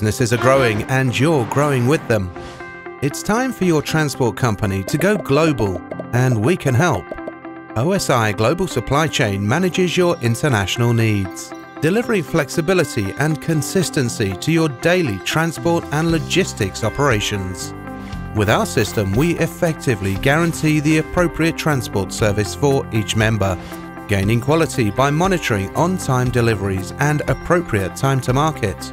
Businesses are growing and you're growing with them. It's time for your transport company to go global, and we can help. OSI Global Supply Chain manages your international needs, delivering flexibility and consistency to your daily transport and logistics operations. With our system, we effectively guarantee the appropriate transport service for each member, gaining quality by monitoring on-time deliveries and appropriate time to market,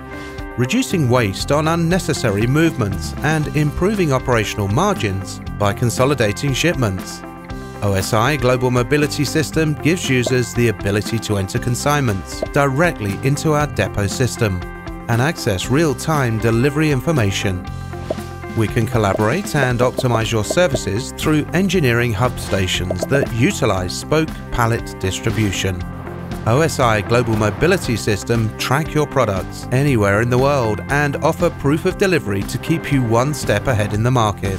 reducing waste on unnecessary movements and improving operational margins by consolidating shipments. OSI Global Mobility System gives users the ability to enter consignments directly into our depot system and access real-time delivery information. We can collaborate and optimize your services through engineering hub stations that utilize spoke pallet distribution. OSI Global Mobility System track your products anywhere in the world and offer proof of delivery to keep you one step ahead in the market.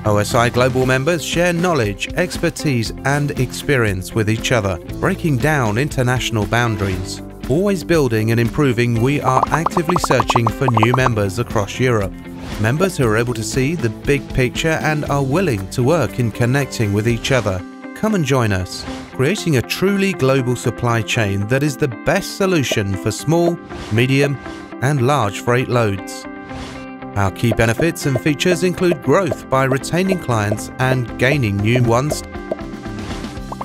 OSI Global members share knowledge, expertise and experience with each other, breaking down international boundaries. Always building and improving, we are actively searching for new members across Europe. Members who are able to see the big picture and are willing to work in connecting with each other. Come and join us, creating a truly global supply chain that is the best solution for small, medium and large freight loads. Our key benefits and features include growth by retaining clients and gaining new ones,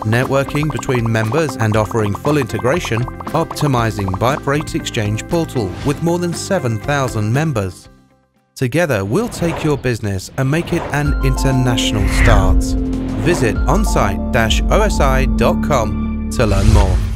networking between members and offering full integration, optimizing by Freight Exchange portal with more than 7,000 members. Together, we'll take your business and make it an international start. Visit onsite-osi.com to learn more.